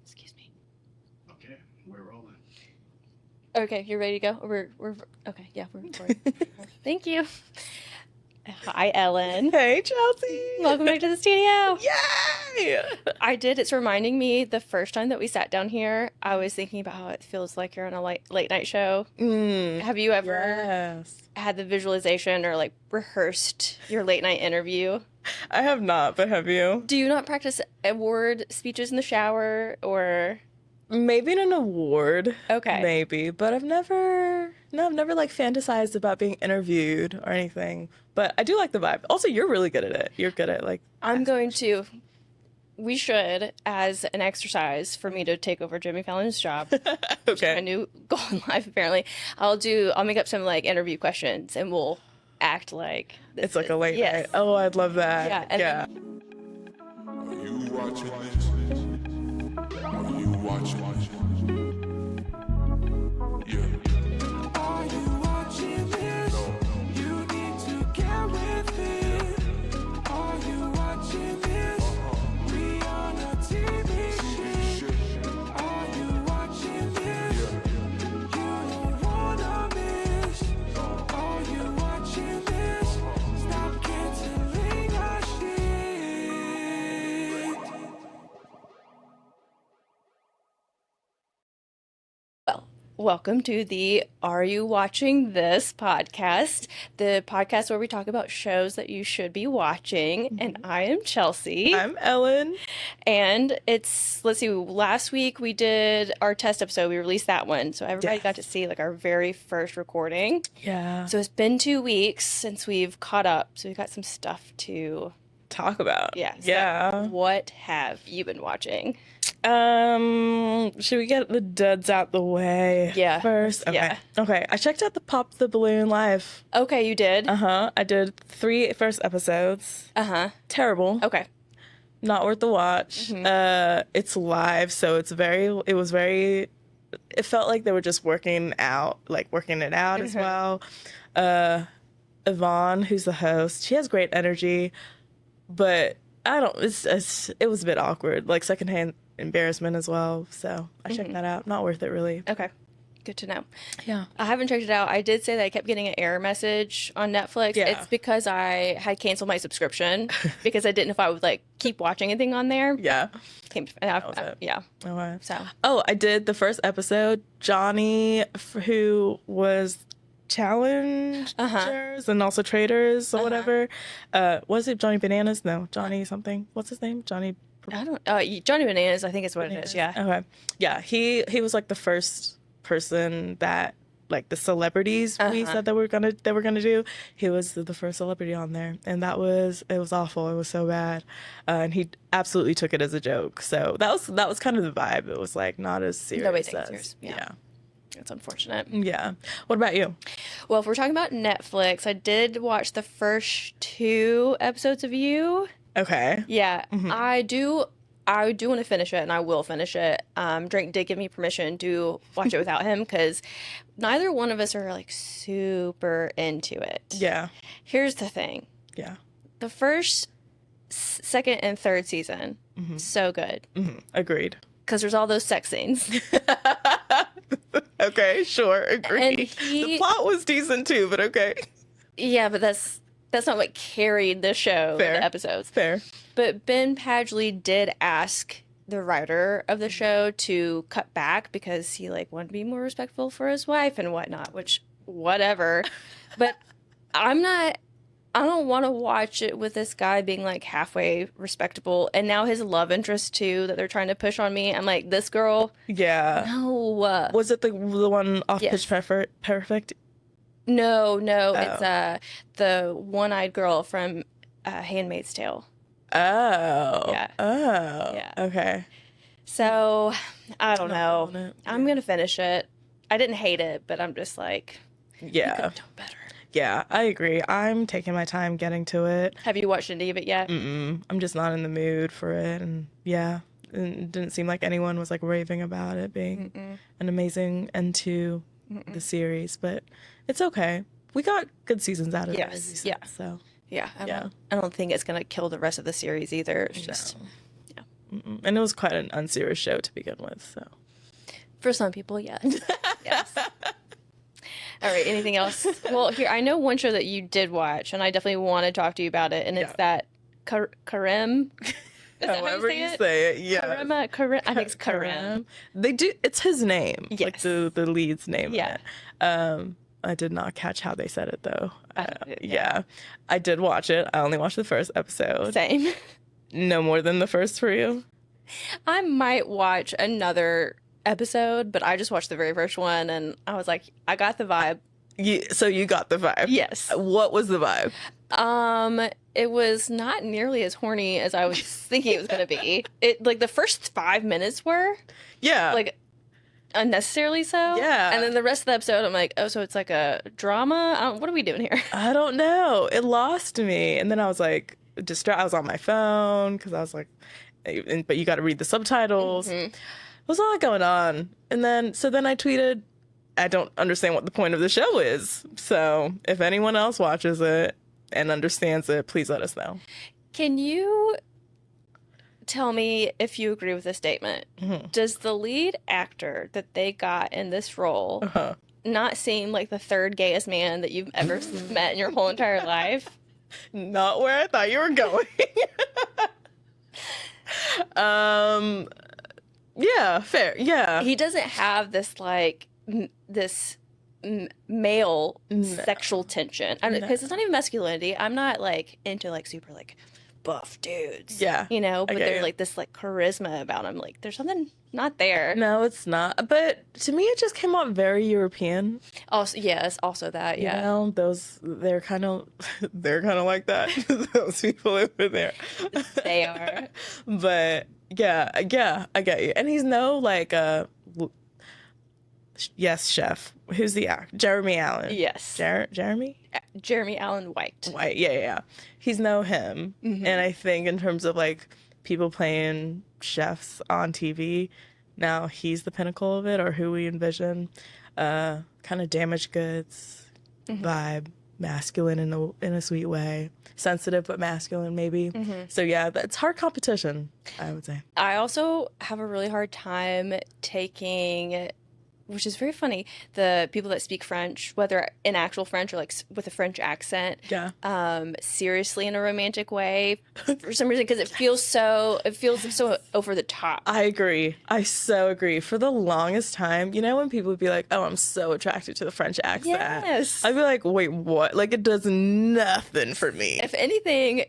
Excuse me. Okay, we're rolling. Okay, you're ready to go? We're okay. Yeah, we're recording. Thank you. Hi, Ellen. Hey, Chelsea. Welcome back to the studio. Yay! It's reminding me the first time that we sat down here, I was thinking about how it feels like you're on a late night show. Have you ever had the visualization or like rehearsed your late night interview? I have not, but have you? Do you not practice award speeches in the shower or? Maybe in an award. Okay. Maybe, but I've never like fantasized about being interviewed or anything. But I do like the vibe. Also, you're really good at it. You're good at like. We should, as an exercise for me to take over Jimmy Fallon's job. Okay. My new goal in life, apparently. I'll make up some like interview questions and we'll act like it's like a late night. Oh, I'd love that. Yeah. Are you watching this? Are you watching this? Yeah. Are you watching this? No. You need to get with it. Are you watching this? We on a TV shit. Are you watching this? You don't wanna miss. Are you watching this? Stop canceling our shit. Welcome to the Are You Watching This podcast, the podcast where we talk about shows that you should be watching. And I am Chelsea. I'm Ellen. And let's see, last week we did our test episode. We released that one. So everybody got to see like our very first recording. Yeah. So it's been 2 weeks since we've caught up. So we've got some stuff to talk about. Yeah. So yeah. What have you been watching? Should we get the duds out the way first? Okay. Yeah. Okay. I checked out the Pop the Balloon live. Okay, you did? I did 3 first episodes. Terrible. Okay. Not worth the watch. It's live, so it felt like they were just working it out as well. Yvonne, who's the host, she has great energy, but it was a bit awkward, like secondhand embarrassment as well. So I checked that out. Not worth it, really. Okay. Good to know. Yeah. I haven't checked it out. I did say that I kept getting an error message on Netflix. Yeah. It's because I had canceled my subscription because I didn't know if I would like keep watching anything on there. Yeah. Yeah. Okay. So. Oh, I did the first episode. Johnny, who was challengers and also traders or whatever. Was it Johnny Bananas? No, Johnny something. What's his name? Johnny. I don't. Johnny Bananas. I think is what it is. Yeah. Okay. Yeah. He was like the first person that like the celebrities we said that they were gonna do. He was the first celebrity on there, and it was awful. It was so bad, and he absolutely took it as a joke. So that was kind of the vibe. It was like not as serious. Nobody takes it serious. Yeah. It's unfortunate. Yeah. What about you? Well, if we're talking about Netflix, I did watch the first 2 episodes of You. Okay. Yeah. I do want to finish it, and I will finish it. Drake did give me permission to watch it without him because neither one of us are like super into it. Yeah. Here's the thing. Yeah. The first, second, and third season, so good. Agreed. Because there's all those sex scenes. Okay, sure, agreed. The plot was decent too, but okay. Yeah, but that's not what carried the show, the episodes. Fair. But Ben Padgley did ask the writer of the show to cut back because he like wanted to be more respectful for his wife and whatnot, which whatever. But I don't want to watch it with this guy being like halfway respectable, and now his love interest too that they're trying to push on me. I'm like, this girl. Yeah. No. Was it the one off Pitch Perfect? No. It's the one-eyed girl from Handmaid's Tale. Oh. Yeah. Oh. Yeah. Okay. So I don't know. I'm gonna finish it. I didn't hate it, but I'm just like, yeah, you could have done better. Yeah, I agree. I'm taking my time getting to it. Have you watched any of it yet? I'm just not in the mood for it, and it didn't seem like anyone was like raving about it being an amazing end to the series. But it's okay. We got good seasons out of it. Yes. Yeah. So I don't think it's gonna kill the rest of the series either. It's just And it was quite an unserious show to begin with, so. For some people, yes. Yes. All right, anything else? Well, here, I know one show that you did watch, and I definitely want to talk to you about it, and it's that Carême. Is that However how you say it, yeah. Carême. I think it's Carême. They do. It's his name. Yes. Like the lead's name. Yeah. In it. I did not catch how they said it though. Yeah. Yeah. I did watch it. I only watched the first episode. Same. No more than the first for you. I might watch another episode, but I just watched the very first one, and I was like, I got the vibe. So you got the vibe. Yes. What was the vibe? It was not nearly as horny as I was thinking it was going to be. It like the first 5 minutes were Yeah. like unnecessarily so. Yeah. And then the rest of the episode, I'm like, oh, so it's like a drama? What are we doing here? I don't know. It lost me, and then I was like I was on my phone because I was like, but you got to read the subtitles. Mm-hmm. There was a lot going on, and then I tweeted, I don't understand what the point of the show is. So if anyone else watches it and understands it, please let us know. Can you tell me if you agree with this statement? Mm-hmm. Does the lead actor that they got in this role not seem like the third gayest man that you've ever met in your whole entire life? Not where I thought you were going. Yeah, fair. Yeah. He doesn't have this like male sexual tension. Because it's not even masculinity. I'm not like into like super like buff dudes. Yeah. You know, but I get there's you. like this like charisma about him. Like there's something not there. No, it's not. But to me, it just came out very European. Also, yes, also that, yeah. You know, they're kind of like that. Those people over there. They are. But yeah, I get you. And he's no like yes, chef. Who's the actor? Jeremy Allen. Yes. Jeremy? Jeremy Allen White. White. Yeah. He's no him. Mm-hmm. And I think in terms of like people playing chefs on TV, now he's the pinnacle of it, or who we envision. Kind of damaged goods vibe, masculine in a sweet way, sensitive but masculine maybe. So yeah, that's hard competition, I would say. I also have a really hard time taking, which is very funny, the people that speak French, whether in actual French or like with a French accent, Yeah. seriously in a romantic way for some reason, because it feels so over the top. I agree. I so agree. For the longest time, you know, when people would be like, "Oh, I'm so attracted to the French accent," Yes. I'd be like, "Wait, what? Like, it does nothing for me." If anything,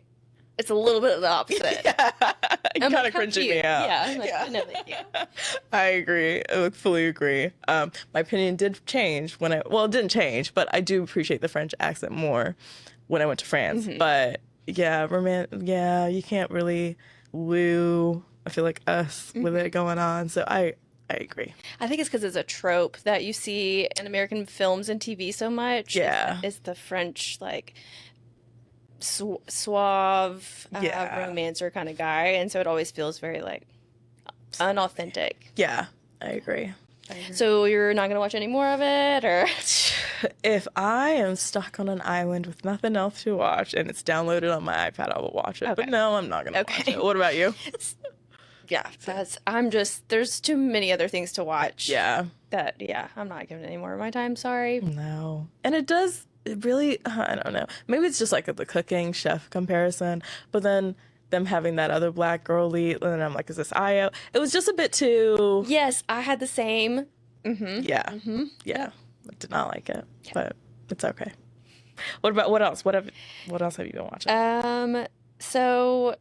it's a little bit of the opposite. It I'm kind of like, how cringing cute. me out. Yeah, I'm like, no, thank you. I agree. I fully agree. My opinion did change it didn't change, but I do appreciate the French accent more when I went to France. But yeah, you can't really woo, I feel like, us with it going on. So I agree. I think it's because it's a trope that you see in American films and TV so much. Yeah. It's the French, like, suave romancer kind of guy. And so it always feels very, like, unauthentic. Yeah, I agree. So you're not going to watch any more of it? Or If I am stuck on an island with nothing else to watch and it's downloaded on my iPad, I will watch it. Okay. But no, I'm not going to watch Okay. it. What about you? yeah, there's too many other things to watch. Yeah. I'm not giving any more of my time. Sorry. No. And it really, I don't know. Maybe it's just like the cooking chef comparison, but then them having that other black girl lead, and then I'm like, is this Io? It was just a bit too. Yes, I had the same. Yeah. Yeah. I did not like it, but it's okay. What else? What else have you been watching? So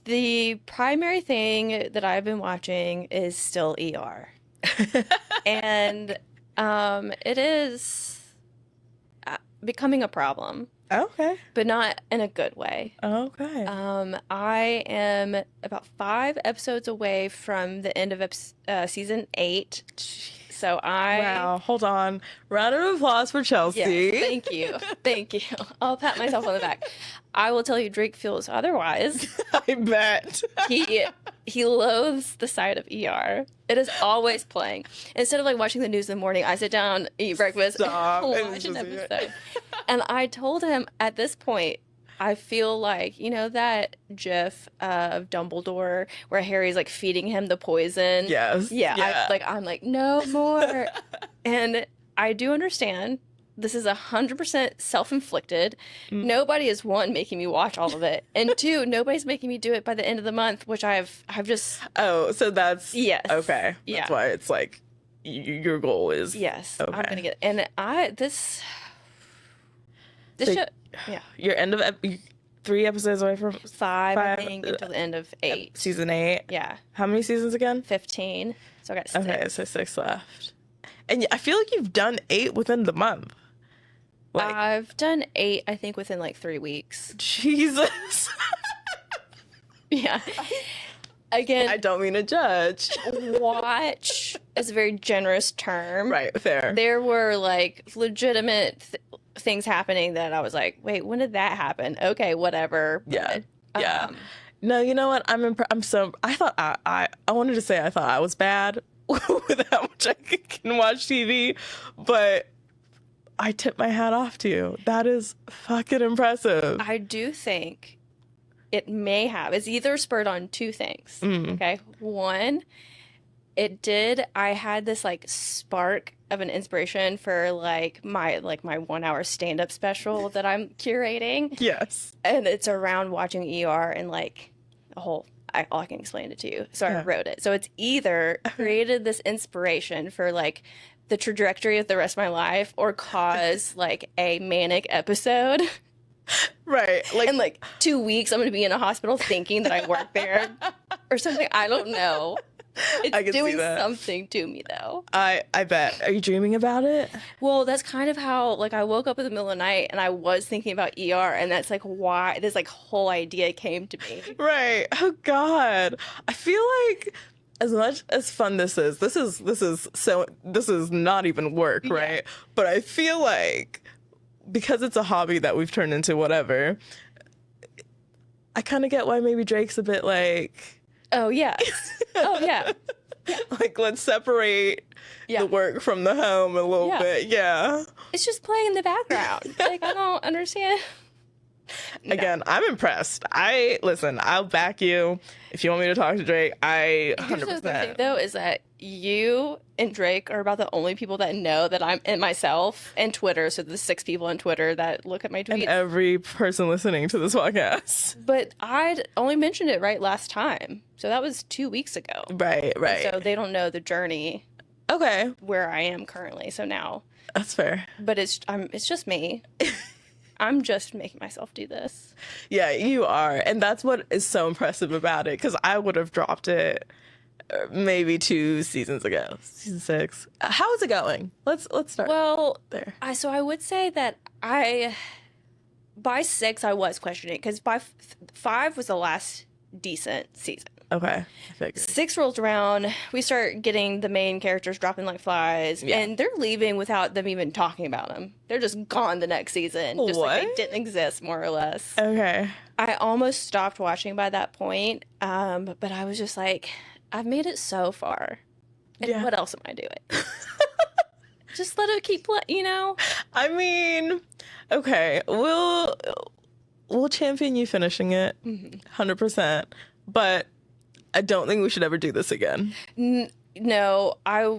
the primary thing that I've been watching is still ER. And it is becoming a problem, Okay. but not in a good way. Okay. I am about 5 episodes away from the end of season 8. So Wow. Hold on. Round of applause for Chelsea. Yes, thank you. Thank you. I'll pat myself on the back. I will tell you, Drake feels otherwise. I bet. He loathes the sight of ER. It is always playing. Instead of like watching the news in the morning, I sit down, eat breakfast, Stop. watch an episode. And I told him at this point, I feel like, you know, that gif of Dumbledore where Harry's like feeding him the poison. Yes. Yeah. Yeah. I'm like, no more. And I do understand this is 100% self-inflicted. Nobody is, one, making me watch all of it, and two, nobody's making me do it by the end of the month, which I've just Oh, so that's yes. okay. Yeah. That's why it's like your goal is Yes. Okay. I'm gonna get and this So- show, yeah, Your end of 3 episodes away from five I five, think until the end of 8. season 8. Yeah, How many seasons again? 15. So I got 6. Okay, so 6 left. And I feel like you've done 8 within the month. Like, I've done 8, I think, within like 3 weeks. Jesus. Yeah. Again, I don't mean to judge. watch is a very generous term. Right, fair. There were like legitimate things happening that I was like, wait, when did that happen? Okay, whatever. Yeah. But, Yeah. No, you know what? I'm so. I thought I wanted to say I thought I was bad with how much I can watch TV, but I tip my hat off to you. That is fucking impressive. I do think it may have. It's either spurred on 2 things. Okay. One, I had this like spark of an inspiration for like my 1 hour stand-up special that I'm curating. Yes. And it's around watching ER and like a whole, all I can explain it to you. So I wrote it. So it's either created this inspiration for like the trajectory of the rest of my life or cause like a manic episode. Right. Like, In like 2 weeks, I'm going to be in a hospital thinking that I work there or something. I don't know. It's I can see doing that. something to me though. I bet. Are you dreaming about it? Well, that's kind of how, like, I woke up in the middle of the night and I was thinking about ER, and that's like why this like whole idea came to me. Right. Oh God. I feel like as much as fun this is not even work, right? But I feel like because it's a hobby that we've turned into whatever, I kind of get why maybe Drake's a bit like, Oh, yeah. Oh, yeah. like, let's separate Yeah. the work from the home a little Yeah. bit. Yeah. It's just playing in the background. Like, I don't understand. Again, I'm impressed. I'll back you. If you want me to talk to Drake, I Here's the other thing, 100%. though, is that you and Drake are about the only people that know that I'm in myself and Twitter. So the 6 people on Twitter that look at my And tweets. every person listening to this podcast. But I'd only mentioned it right last time. So that was 2 weeks ago. Right, right. So they don't know the journey Okay, where I am currently. So now, that's fair. but it's just me. I'm just making myself do this. Yeah, you are. And that's what is so impressive about it, because I would have dropped it maybe 2 seasons ago. Season 6. How is it going? Let's start Well, there. I would say that by 6 I was questioning, because by 5 was the last decent season. Okay, I figured. 6 rolls around, we start getting the main characters dropping like flies, Yeah. and they're leaving without them even talking about them. They're just gone the next season, just like they What? didn't exist, more or less. Okay. I almost stopped watching by that point, but I was just like, I've made it so far, and Yeah. what else am I doing? Just let it keep, I mean, okay, we'll champion you finishing it, 100%. But I don't think we should ever do this again. No,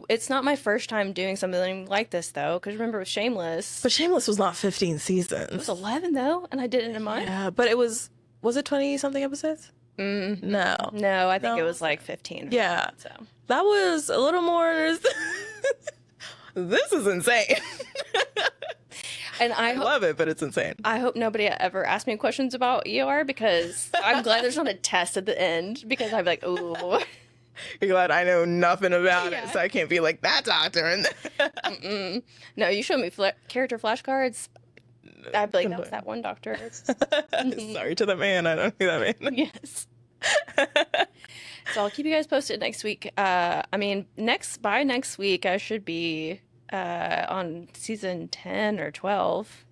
it's not my first time doing something like this, though, because remember with Shameless, But Shameless was not 15 it was seasons. 11, though, and I did it in a month. Yeah, but it was it 20 something episodes? No. No, I think No. it was like 15. Yeah. So That was a little more. This is insane. And I love it, but it's insane. I hope nobody ever asked me questions about ER, because I'm glad there's not a test at the end, because I'd be like, ooh. You're glad I know nothing about Yeah. it, so I can't be like that doctor. And No, you showed me character flashcards. I'd be like, that was that one doctor. sorry to the man. I don't know who that man. Yes. So I'll keep you guys posted next week. By next week, I should be on season 10 or 12.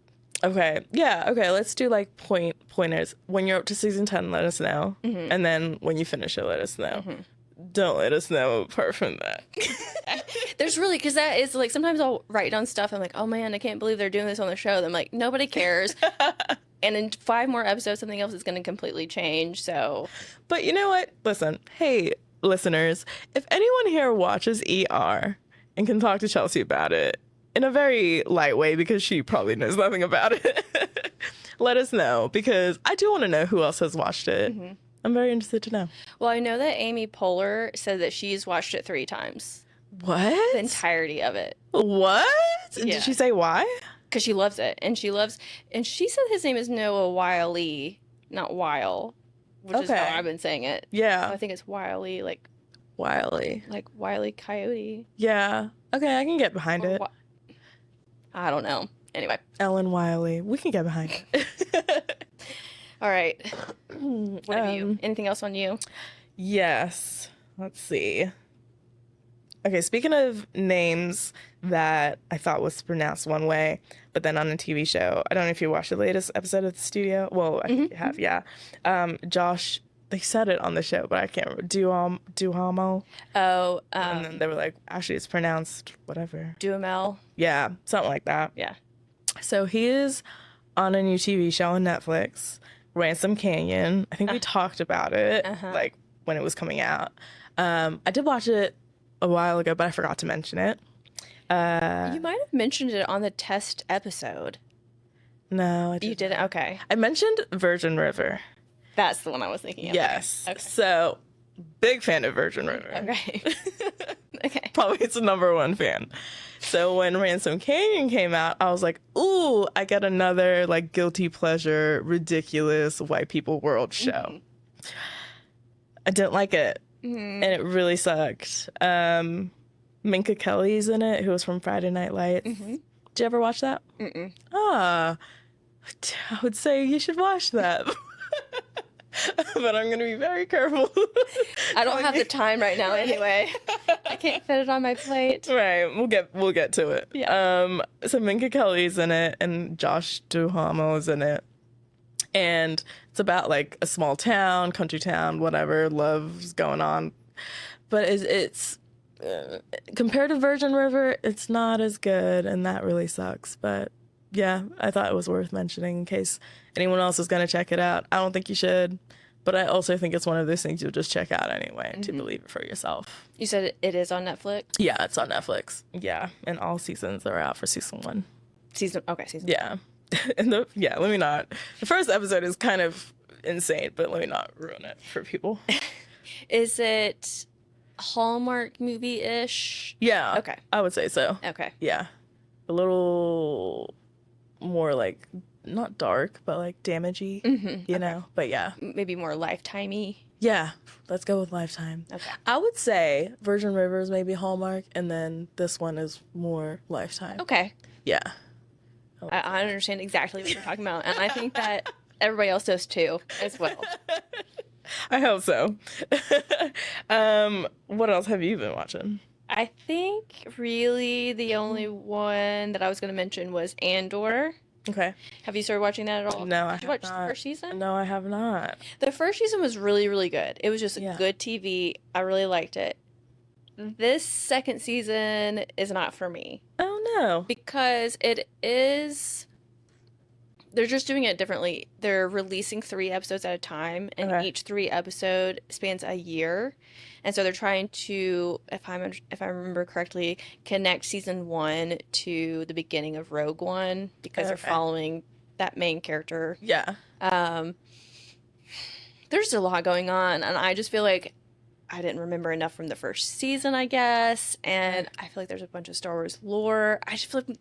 Okay. Yeah. Okay. Let's do like pointers. When you're up to season 10, let us know. And then when you finish it, let us know. Don't let us know apart from that. There's really, because that is like, sometimes I'll write down stuff. I'm like, oh man, I can't believe they're doing this on the show. I'm like, nobody cares. And in 5 more episodes, something else is going to completely change. So, But you know what? Listen, hey, listeners, if anyone here watches ER and can talk to Chelsea about it in a very light way, because she probably knows nothing about it, let us know, because I do want to know who else has watched it. I'm very interested to know. well, I know that Amy Poehler said that she's watched it 3 times, What? the entirety of it, What? Yeah. Did she say why? because she loves it. And she said his name is Noah Wyle, not Weil, which is Okay. how I've been saying it. Yeah. I think it's Wiley, like Wiley. Wile E. Coyote. Yeah. Okay, I can get behind it. I don't know. Anyway. Ellen Wiley. We can get behind it. All right. What have you? Anything else on you? Yes. Let's see. Okay, speaking of names that I thought was pronounced one way, but then on a TV show, I don't know if you watched the latest episode of The Studio. Well, I think you have, yeah. Josh, they said it on the show, but I can't remember. Duhamel. Oh, And then they were like, actually, it's pronounced whatever. Duhamel. Yeah, something like that. Yeah. So he is on a new TV show on Netflix, Ransom Canyon. I think we talked about it, like when it was coming out. I did watch it a while ago, but I forgot to mention it. You might have mentioned it on the test episode. No, I didn't. You didn't? Okay. I mentioned Virgin River. That's the one I was thinking of. Yes. Okay. So, big fan of Virgin River. Okay. Okay. Probably its #1 fan. So when Ransom Canyon came out, I was like, ooh, I get another like guilty pleasure, ridiculous white people world show. I didn't like it. And it really sucked. Minka Kelly's in it, who was from Friday Night Lights. Did you ever watch that? Ah, I would say you should watch that. But I'm going to be very careful. I don't have the time right now anyway. I can't fit it on my plate. Right, we'll get to it. Yeah. So Minka Kelly's in it, and Josh Duhamel is in it, and it's about like a small town, country town, whatever, love's going on, but it's compared to Virgin River, it's not as good, and that really sucks. But yeah, I thought it was worth mentioning in case anyone else is going to check it out. I don't think you should, but I also think it's one of those things you'll just check out anyway to believe it for yourself. You said it is on Netflix? Yeah, it's on Netflix. Yeah, and all seasons are out for season 1. Season. Yeah. Let me not. The first episode is kind of insane, but let me not ruin it for people. Is it Hallmark movie-ish? Yeah. Okay. I would say so. Okay. Yeah. A little more like, not dark, but like damagey, you know? But yeah. Maybe more Lifetime-y. Yeah. Let's go with Lifetime. Okay. I would say Virgin River is maybe Hallmark, and then this one is more Lifetime. Okay. Yeah. I understand exactly what you're talking about, and I think that everybody else does too, as well. I hope so. What else have you been watching? I think really the only one that I was going to mention was Andor. Okay. Have you started watching that at all? No, I Did you have watch not. the first season? No, I have not. The first season was really, really good. It was just Yeah. good TV. I really liked it. This second season is not for me Oh no. because they're just doing it differently. They're releasing 3 episodes at a time, and Okay. each 3 episode spans a year. And so they're trying to, if I remember correctly, connect season 1 to the beginning of Rogue One because they're Okay. following that main character. Yeah. There's a lot going on, and I just feel like I didn't remember enough from the first season, I guess, and I feel like there's a bunch of Star Wars lore. I just feel like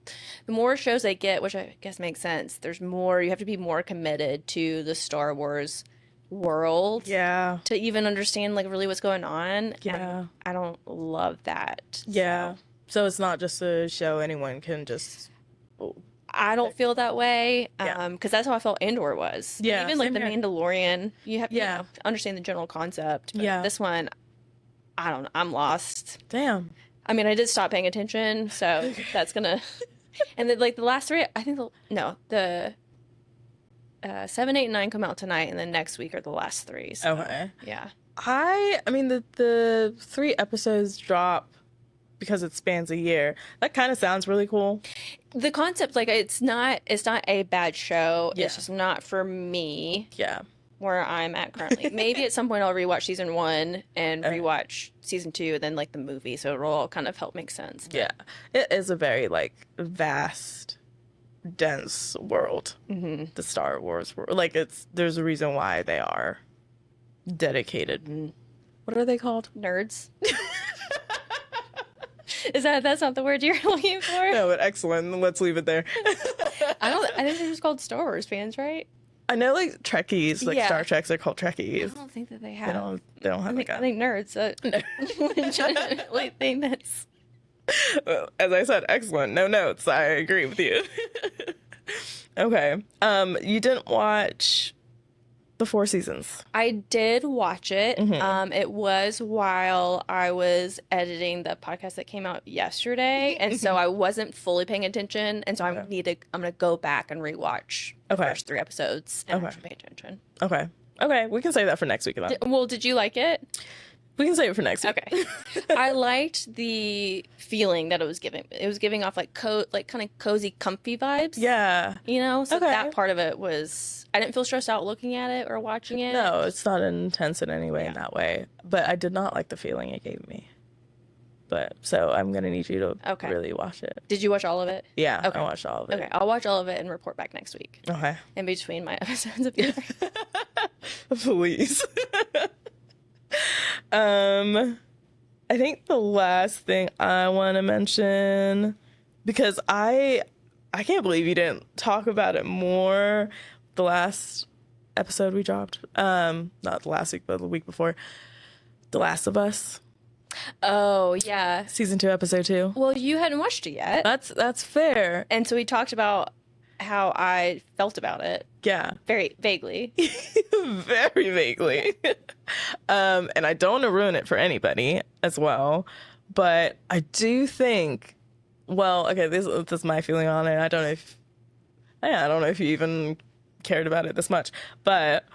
the more shows I get, which I guess makes sense, there's more, you have to be more committed to the Star Wars world Yeah. to even understand like really what's going on. Yeah. And I don't love that. Yeah. So it's not just a show anyone can just. I don't feel that way Yeah. because that's how I felt Andor was. Yeah, Even like same the here. Mandalorian, you have to Yeah. understand the general concept. But Yeah. this one, I don't know. I'm lost. Damn. I mean, I did stop paying attention, so that's gonna. And then like the last 3, I think the 7, 8, and 9 come out tonight, and then next week are the last 3. So, Okay. yeah. I mean the 3 episodes drop because it spans a year. That kind of sounds really cool. The concept, like, it's not a bad show. Yeah. It's just not for me Yeah. where I'm at currently. Maybe at some point I'll rewatch season 1 and rewatch season 2 and then like the movie, so it'll all kind of help make sense. Yeah. It is a very like vast, dense world. The Star Wars world. Like there's a reason why they are dedicated. What are they called? Nerds. That's not the word you're looking for? No, but excellent. Let's leave it there. I think they're just called Star Wars fans, right? I know like Trekkies, like Yeah. Star Treks are called I Trekkies. don't think that they They have. don't have I think nerds. Legitimately think that's. Well, as I said, excellent. No notes. I agree with you. Okay. You didn't watch the 4 seasons. I did watch it. It was while I was editing the podcast that came out yesterday, and so I wasn't fully paying attention, and so I'm gonna go back and rewatch the first 3 episodes and actually pay attention. Okay. Okay. We can save that for next week then. Did you like it? We can save it for next week. Okay. I liked the feeling that it was giving. It was giving off like kind of cozy, comfy vibes. Yeah. You know, so Okay. that part of it was. I didn't feel stressed out looking at it or watching it. No, it's not intense in any way in that way. But I did not like the feeling it gave me. But so I'm gonna need you to really watch it. Did you watch all of it? Yeah, Okay. I watched all of it. Okay, I'll watch all of it and report back next week. Okay. In between my episodes of the Please. I think the last thing I want to mention, because I can't believe you didn't talk about it more the last episode we dropped. Not the last week, but the week before. The Last of Us, Oh, yeah. season 2, episode 2. Well, you hadn't watched it yet. That's fair. And so we talked about how I felt about it Yeah. very vaguely. Very vaguely. And I don't want to ruin it for anybody as well. But I do think, well, okay, this is my feeling on it. I don't know if you even cared about it this much. But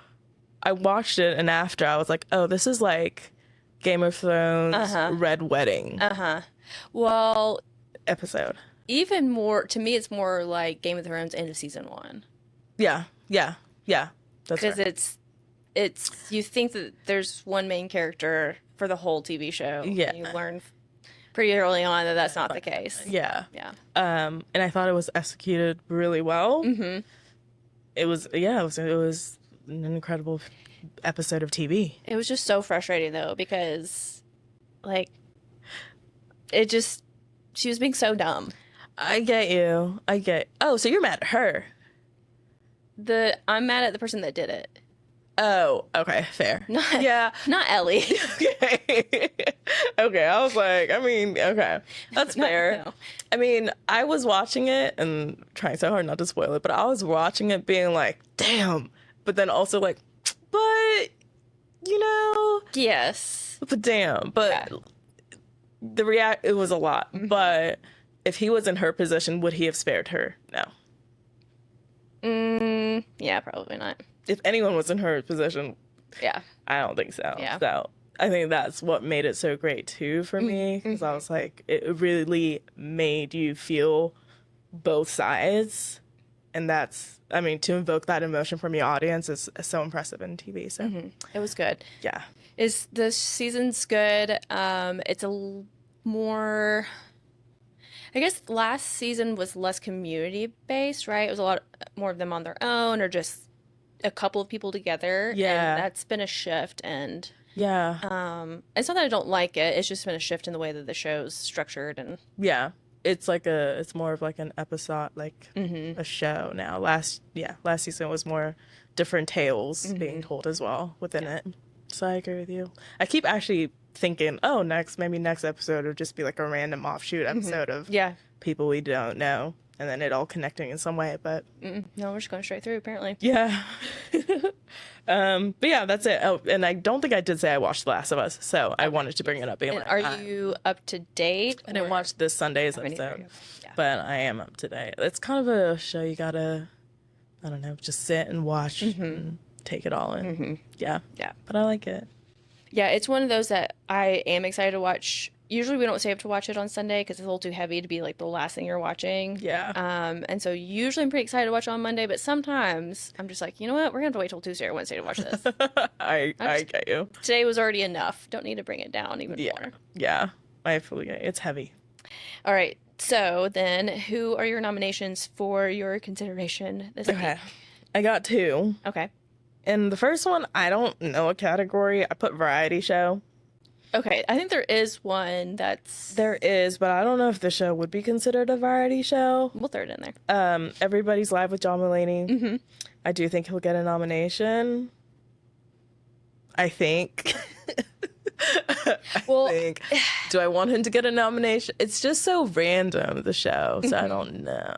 I watched it, and after I was like, oh, this is like Game of Thrones Red Wedding Well, episode. even more, to me, it's more like Game of Thrones end of season 1. Yeah. That's Because right. it's you think that there's one main character for the whole TV show. Yeah. And you learn pretty early on that that's not the case. Yeah. Yeah. And I thought it was executed really well. Mm-hmm. It was an incredible episode of TV. It was just so frustrating though, because like she was being so dumb. I get you. Oh, so you're mad at her. I'm mad at the person that did it. Oh, okay, fair. Not Ellie. Okay. Okay, I was like, I mean, okay. That's fair. No. I mean, I was watching it and trying so hard not to spoil it, but I was watching it being like, damn. But then also like, but, you know. Yes. But damn. But it was a lot. Mm-hmm. But if he was in her position, would he have spared her? No. Yeah, probably not. If anyone was in her position, Yeah. I don't think so. Yeah. So I think that's what made it so great too for me, because I was like, it really made you feel both sides, and that's, I mean, to invoke that emotion from your audience is so impressive in TV. So It was good. yeah, The season's good. It's more. I guess last season was less community based, right? It was a lot more of them on their own, or just a couple of people together. Yeah. And that's been a shift, and yeah, it's not that I don't like it. It's just been a shift in the way that the show's structured, and yeah. It's more of like an episode, like a show now. Last season was more different tales being told as well within it. So I agree with you. I keep actually thinking, oh, maybe next episode will just be like a random offshoot episode of people we don't know, and then it all connecting in some way. But no, we're just going straight through apparently. yeah. But yeah, that's it. Oh, and I don't think I did say I watched The Last of Us, so I wanted to bring it up. Being And like, are you up to date? I didn't watch this Sunday's episode, but I am up to date. It's kind of a show you gotta, I don't know, just sit and watch and take it all in. Yeah. Yeah. But I like it. Yeah, it's one of those that I am excited to watch usually we don't stay up to watch it on Sunday because it's a little too heavy to be like the last thing you're watching. Yeah. And so usually I'm pretty excited to watch it on Monday, but sometimes I'm just like, you know what? We're gonna have to wait till Tuesday or Wednesday to watch this. I get you. Today was already enough. Don't need to bring it down even more. Yeah. I fully get it. It's heavy. All right. So then, who are your nominations for your consideration this week? I got 2. Okay. And the first one, I don't know a category. I put variety show. Okay. I think there is one that's. There is, but I don't know if the show would be considered a variety show. We'll throw it in there. Everybody's Live with John Mulaney. Mm-hmm. I do think he'll get a nomination. I think. Well, Do I want him to get a nomination? It's just so random, the show, so I don't know.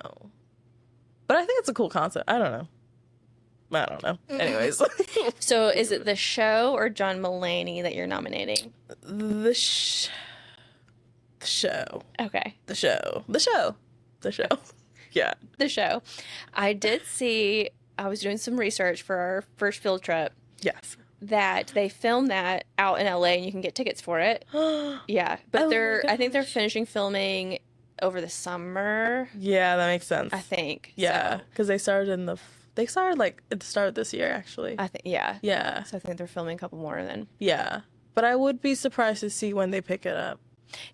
But I think it's a cool concept. I don't know. Anyways. so is it the show or John Mulaney that you're nominating? The show. Okay. The show. Yeah. The show. I did see, I was doing some research for our first field trip, Yes. that they filmed that out in LA and you can get tickets for it. Yeah. But Oh my I think they're gosh. finishing filming over the summer, Yeah, that makes sense. I think. Yeah, So, because they started like at the start of this year, actually. I think, yeah. Yeah. So I think they're filming a couple more then. Yeah. But I would be surprised to see when they pick it up.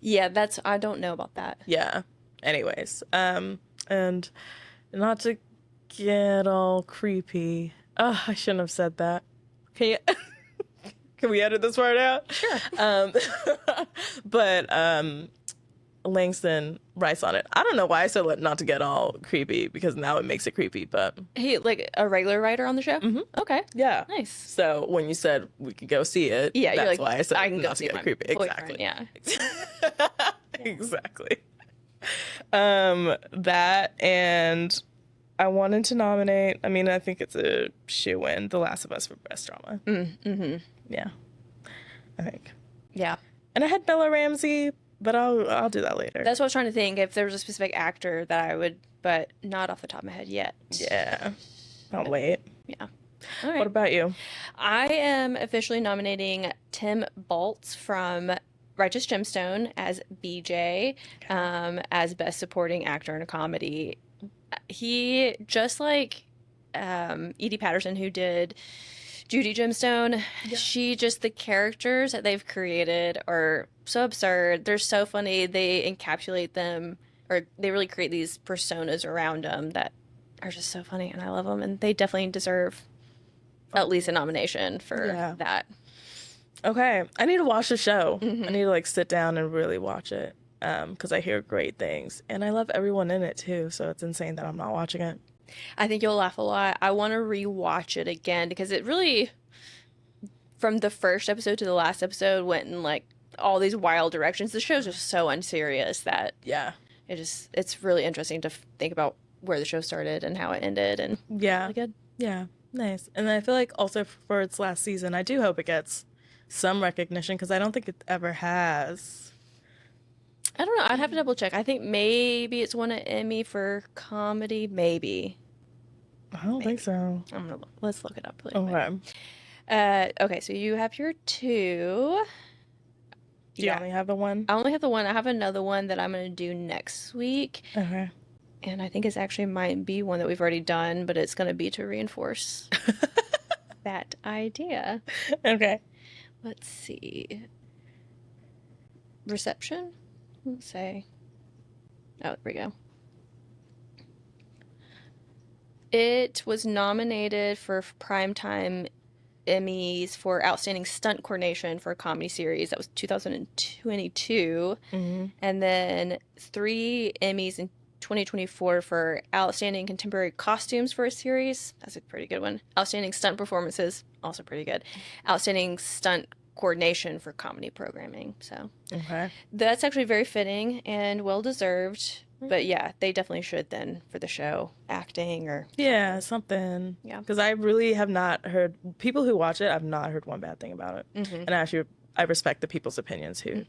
Yeah, I don't know about that. Yeah. Anyways, and not to get all creepy. Oh, I shouldn't have said that. Can you can we edit this part out? Sure. But Langston writes on it. I don't know why I said not to get all creepy because now it makes it creepy, but He, like a regular writer on the show? Mhm. Okay. yeah. Nice. So when you said we could go see it, Yeah, you're that's like, why I said I can go not to see get my creepy. boyfriend. Exactly. Yeah. Exactly. That and I wanted to nominate. I mean, I think it's a shoe-in. The Last of Us for best drama. Mm-hmm. Yeah, I think. Yeah. And I had Bella Ramsey, but I'll do that later. That's what I was trying to think if there was a specific actor that I would, but not off the top of my head yet. Yeah. I'll wait. Yeah. All right. What about you? I am officially nominating Tim Baltz from Righteous Gemstone as BJ, as Best Supporting Actor in a Comedy. He, just like Edie Patterson, who did Judy Gemstone, the characters that they've created are so absurd. They're so funny. They encapsulate them, or they really create these personas around them that are just so funny, and I love them. And they definitely deserve at least a nomination for that. Okay, I need to watch the show. Mm-hmm. I need to sit down and really watch it because I hear great things, and I love everyone in it too. So it's insane that I'm not watching it. I think you'll laugh a lot. I want to rewatch it again because it really, from the first episode to the last episode, went in all these wild directions. The show's just so unserious that it's really interesting to think about where the show started and how it ended, and really good. Yeah, nice. And I feel like also for its last season, I do hope it gets some recognition because I don't think it ever has. I don't know. I'd have to double check. I think maybe it's won an Emmy for comedy. Maybe. I don't think so. Let's look it up really quick. Okay. Okay, so you have your 2. Do you only have the one? I only have the one. I have another one that I'm going to do next week. Okay. And I think it's actually might be one that we've already done, but it's going to be to reinforce that idea. Okay. Let's see. Reception? Let's say. Oh, there we go. It was nominated for Primetime Emmys for Outstanding Stunt Coordination for a Comedy Series. That was 2022. Mm-hmm. And then 3 Emmys in 2024 for Outstanding Contemporary Costumes for a Series. That's a pretty good one. Outstanding Stunt Performances. Also pretty good. Outstanding Stunt Coordination for Comedy Programming. So that's actually very fitting and well-deserved. But yeah, they definitely should then for the show. Acting or... Yeah, something. Yeah. Because I really have not heard... People who watch it, I've not heard one bad thing about it. Mm-hmm. And I respect the people's opinions who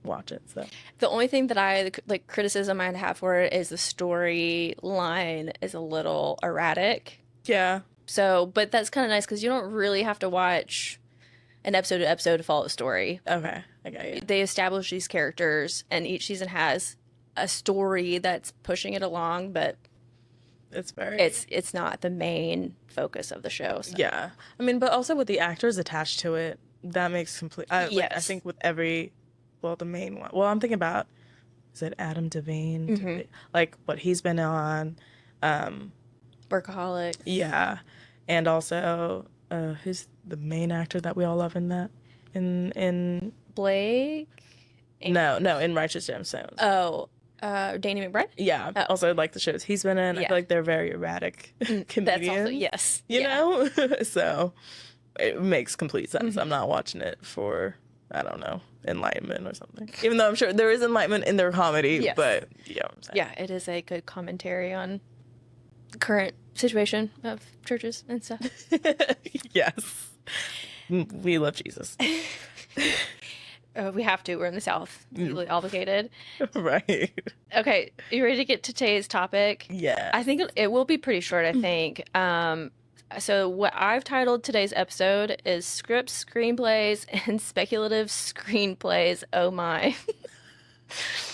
watch it. So the only thing that I criticism I'd have for it is the storyline is a little erratic. Yeah. So, but that's kind of nice because you don't really have to watch an episode to episode to follow the story. Okay. I got you. They establish these characters, and each season has a story that's pushing it along, but It's very. it's not the main focus of the show. So. Yeah. I mean, but also with the actors attached to it, that makes complete. I Yes. think with every, well, the main one. Well, I'm thinking about, is it Adam Devine? Like what he's been on. Workaholic. Yeah. And also, who's the main actor that we all love in that? In Blake. No, in Righteous Gemstones. Oh, Danny McBride. Yeah. Also, like the shows he's been in. I Yeah. feel like they're very erratic comedians. That's also yes. You know? So it makes complete sense. I'm not watching it for, I don't know, enlightenment or something. Even though I'm sure there is enlightenment in their comedy, Yes. but you know what I'm saying. Yeah, it is a good commentary on the current situation of churches and stuff. Yes. We love Jesus. We have to. We're in the South. Legally obligated. Right. Okay, you ready to get to today's topic? Yeah. I think it will be pretty short, I think. So what I've titled today's episode is Scripts, Screenplays, and Speculative Screenplays. Oh my.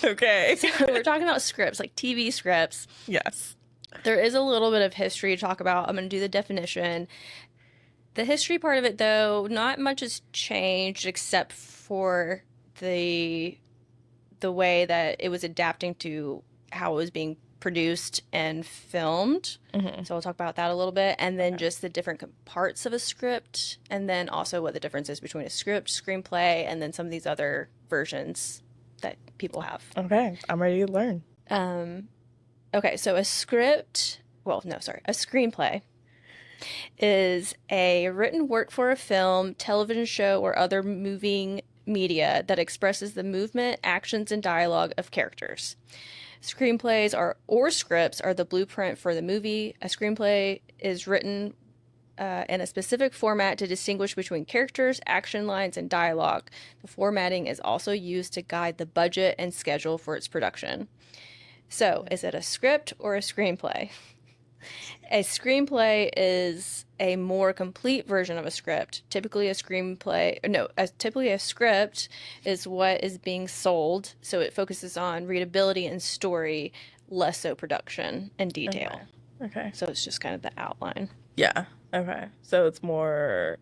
Okay. We're talking about scripts, like TV scripts. Yes. There is a little bit of history to talk about. I'm going to do the definition. The history part of it, though, not much has changed except for the way that it was adapting to how it was being produced and filmed. So I'll talk about that a little bit. And then just the different parts of a script. And then also what the difference is between a script, screenplay, and then some of these other versions that people have. Okay. I'm ready to learn. Okay, so a screenplay is a written work for a film, television show, or other moving media that expresses the movement, actions, and dialogue of characters. Screenplays or scripts are the blueprint for the movie. A screenplay is written in a specific format to distinguish between characters, action lines, and dialogue. The formatting is also used to guide the budget and schedule for its production. So, is it a script or a screenplay? A screenplay is a more complete version of a script. Typically a script is what is being sold, so it focuses on readability and story, less so production and detail. Okay. So it's just kind of the outline. Yeah. Okay. So it's more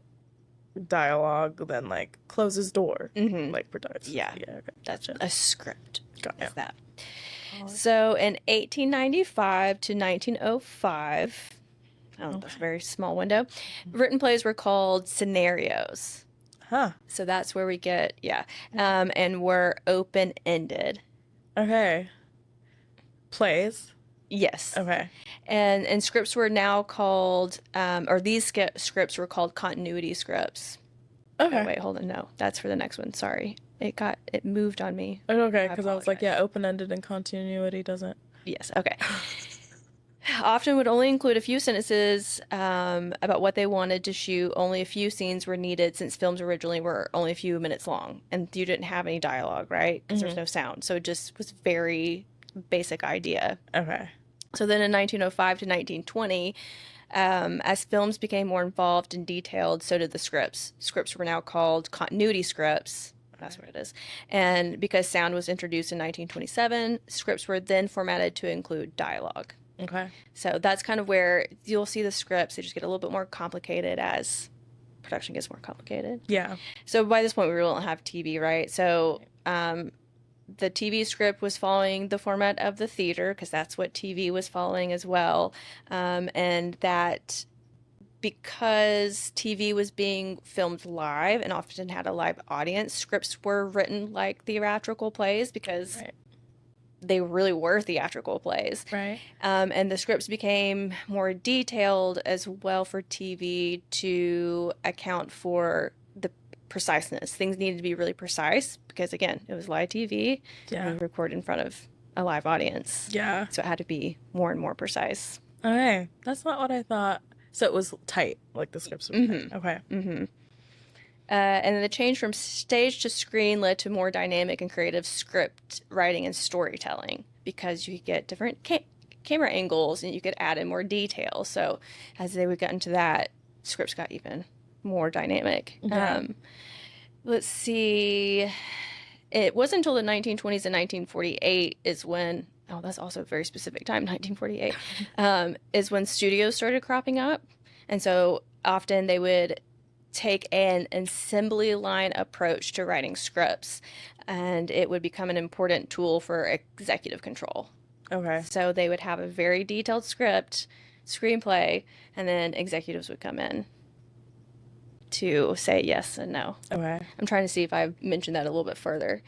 dialogue than like closes door, like production. Yeah. Yeah. Okay. That's a script. Got Is it. that. So in 1895 to 1905, that's a very small window, written plays were called scenarios. Huh. So that's where we get, and were open-ended. Okay. Plays. Yes. Okay. And scripts were now called, scripts were called continuity scripts. Okay. Oh, wait, hold on. No, that's for the next one. Sorry. It moved on me. Okay, because I was like, apologize. yeah, open-ended and continuity doesn't. Yes. Okay. Often would only include a few sentences about what they wanted to shoot. Only a few scenes were needed since films originally were only a few minutes long, and you didn't have any dialogue, right? Because there's no sound, so it just was very basic idea. Okay. So then in 1905 to 1920, as films became more involved and detailed, so did the scripts. Scripts were now called continuity scripts. That's what it is. And because sound was introduced in 1927, scripts were then formatted to include dialogue. Okay. So that's kind of where you'll see the scripts. They just get a little bit more complicated as production gets more complicated. Yeah. So by this point, we really don't have TV, right? So the TV script was following the format of the theater because that's what TV was following as well. And that because TV was being filmed live and often had a live audience, scripts were written like theatrical plays because they really were theatrical plays. Right. And the scripts became more detailed as well for TV to account for the preciseness. Things needed to be really precise because, again, it was live TV. Yeah. And we record in front of a live audience. Yeah. So it had to be more and more precise. Okay. That's not what I thought. So it was tight, like the scripts were tight. Okay. And then the change from stage to screen led to more dynamic and creative script writing and storytelling because you could get different camera angles and you could add in more detail. So as they would get into that, scripts got even more dynamic. Yeah. let's see. It wasn't until the 1920s and 1948 is when, oh, that's also a very specific time, 1948, is when studios started cropping up. And so often they would take an assembly line approach to writing scripts, and it would become an important tool for executive control. Okay. So they would have a very detailed script, screenplay, and then executives would come in to say yes and no. Okay. I'm trying to see if I mentioned that a little bit further.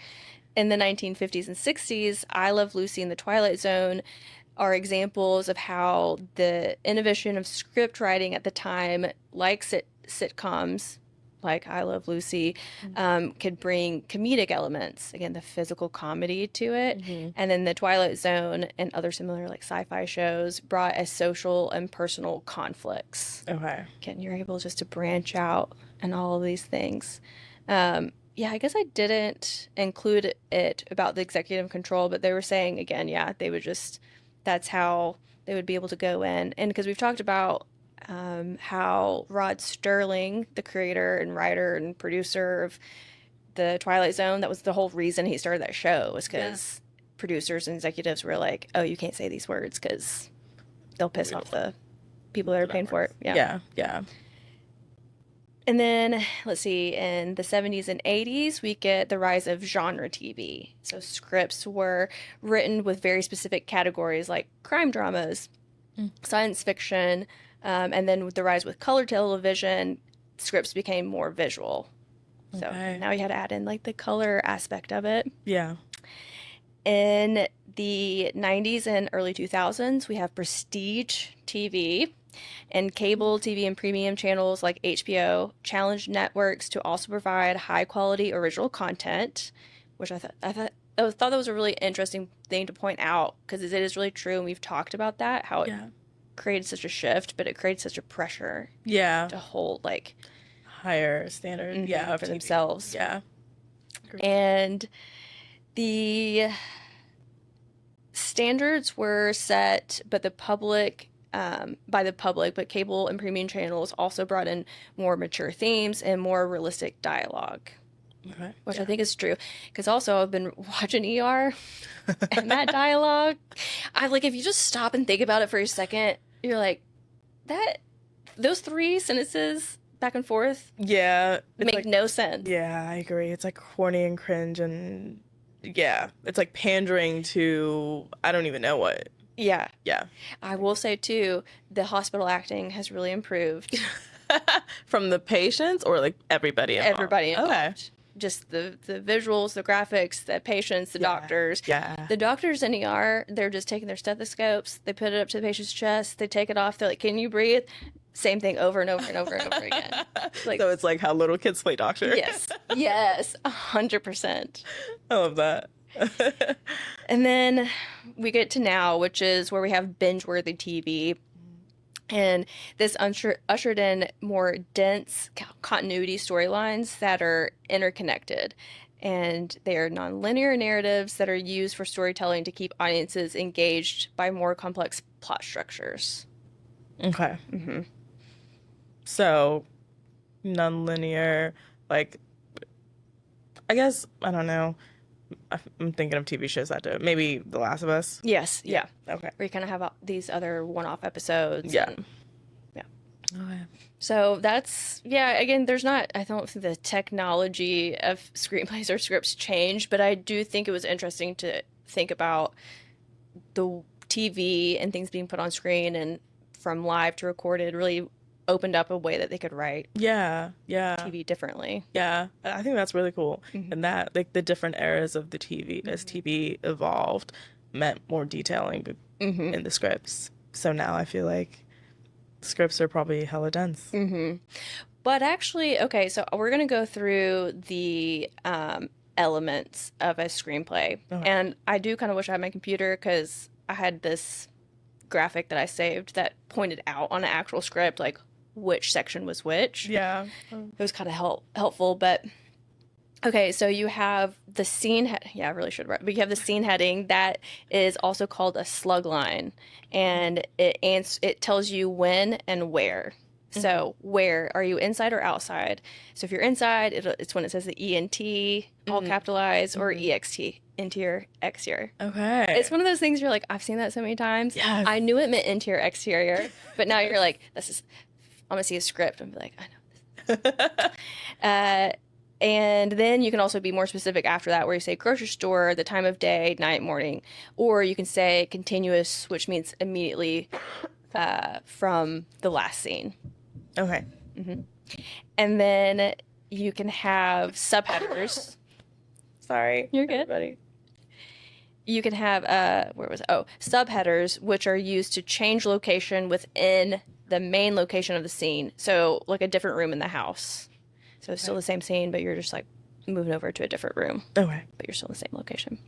In the 1950s and 60s, I Love Lucy and The Twilight Zone are examples of how the innovation of script writing at the time, like sitcoms, like I Love Lucy, could bring comedic elements, again, the physical comedy to it. And then The Twilight Zone and other similar like sci-fi shows brought a social and personal conflicts. Okay. Again, you're able just to branch out and all of these things. Yeah, I guess I didn't include it about the executive control, but they were saying, again, yeah, they would just, that's how they would be able to go in. And because we've talked about how Rod Sterling, the creator and writer and producer of The Twilight Zone, that was the whole reason he started that show, was because producers and executives were like, oh, you can't say these words because they'll piss off the people that are paying for it. Yeah. Yeah. And then, let's see, in the 70s and 80s, we get the rise of genre TV. So scripts were written with very specific categories like crime dramas, science fiction, and then with the rise with color television, scripts became more visual. So Okay. now you had to add in like the color aspect of it. Yeah. In the 90s and early 2000s, we have prestige TV, and cable TV and premium channels like HBO challenged networks to also provide high quality original content, which I thought that was a really interesting thing to point out, because it is really true, and we've talked about that, how it Yeah. created such a shift, but it created such a pressure Yeah. to hold like Higher standard. Yeah. of for TV. themselves. Yeah. And the standards were set, but by the public, but cable and premium channels also brought in more mature themes and more realistic dialogue, Okay. which I think is true. Because also I've been watching ER, and that dialogue, I like, if you just stop and think about it for a second, you're like, those three sentences back and forth Yeah. It's make like, no sense. yeah, I agree. It's like corny and cringe, and yeah, it's like pandering to I don't even know what. Yeah. Yeah. I will say too, the hospital acting has really improved. From the patients or like everybody involved? Everybody involved. Okay. Just the visuals, the graphics, the patients, the doctors. Yeah. The doctors in ER, they're just taking their stethoscopes, they put it up to the patient's chest, they take it off, they're like, can you breathe? Same thing over and over and over and over again. Like, So it's like how little kids play doctor. yes, 100%. I love that. And then we get to now, which is where we have binge-worthy TV. And this ushered in more dense continuity storylines that are interconnected. And they are nonlinear narratives that are used for storytelling to keep audiences engaged by more complex plot structures. Okay. Mm-hmm. So, nonlinear, like, I guess, I don't know. I'm thinking of TV shows that do it. Maybe The Last of Us. Yes, yeah. Okay. Where you kind of have these other one-off episodes. Yeah. and- Okay. So that's, yeah, again, I don't think the technology of screenplays or scripts changed, but I do think it was interesting to think about the TV and things being put on screen and from live to recorded really opened up a way that they could write Yeah. Yeah. TV differently. Yeah. I think that's really cool. Mhm. And that, like, the different eras of the TV, as TV evolved, meant more detailing Mm-hmm. in the scripts. So now I feel like scripts are probably hella dense. Mm-hmm. But actually, okay, so we're going to go through the elements of a screenplay. Okay. And I do kind of wish I had my computer, because I had this graphic that I saved that pointed out on an actual script, like, which section was which. Yeah. It was kind of helpful, but okay, so you have the scene. Yeah, I really should write. But you have the scene heading that is also called a slug line, and it tells you when and where. So where are you, inside or outside? So if you're inside, it's when it says the ENT all capitalized or EXT, interior, exterior. Okay. It's one of those things you're like, I've seen that so many times. Yes. I knew it meant interior, exterior, but now you're like, I'm gonna see a script and be like, I know this. And then you can also be more specific after that, where you say grocery store, the time of day, night, morning, or you can say continuous, which means immediately from the last scene. Okay. And then you can have subheaders. Sorry. You're good. Everybody. You can have subheaders, which are used to change location within the main location of the scene. So like a different room in the house. So it's still the same scene, but you're just like moving over to a different room. Okay. But you're still in the same location.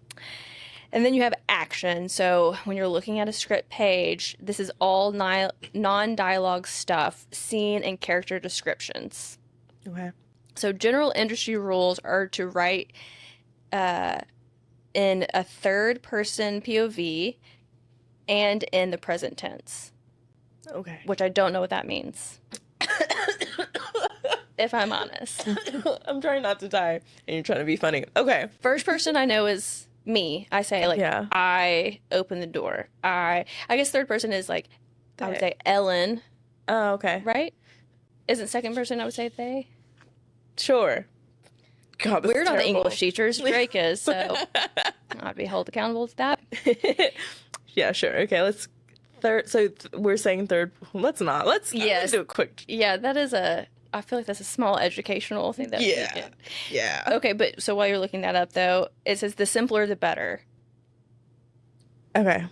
And then you have action. So when you're looking at a script page, this is all non-dialogue stuff, scene and character descriptions. Okay. So general industry rules are to write in a third-person POV and in the present tense, Okay. which I don't know what that means, if I'm honest. I'm trying not to die, and you're trying to be funny. Okay. First person I know is me. I say like, Yeah. I open the door. I guess third person is like, I would They. say Ellen, Oh, okay. right? Isn't second person I would say they? Sure. God, this We're is not the terrible. English teachers. Drake is, so I'd be held accountable to that. Yeah, sure. Okay, let's third. So we're saying third. Let's not. Let's Yes. do a quick. Yeah, that is I feel like that's a small educational thing that we Yeah. get. Yeah. Okay, but so while you're looking that up though, it says the simpler the better. Okay.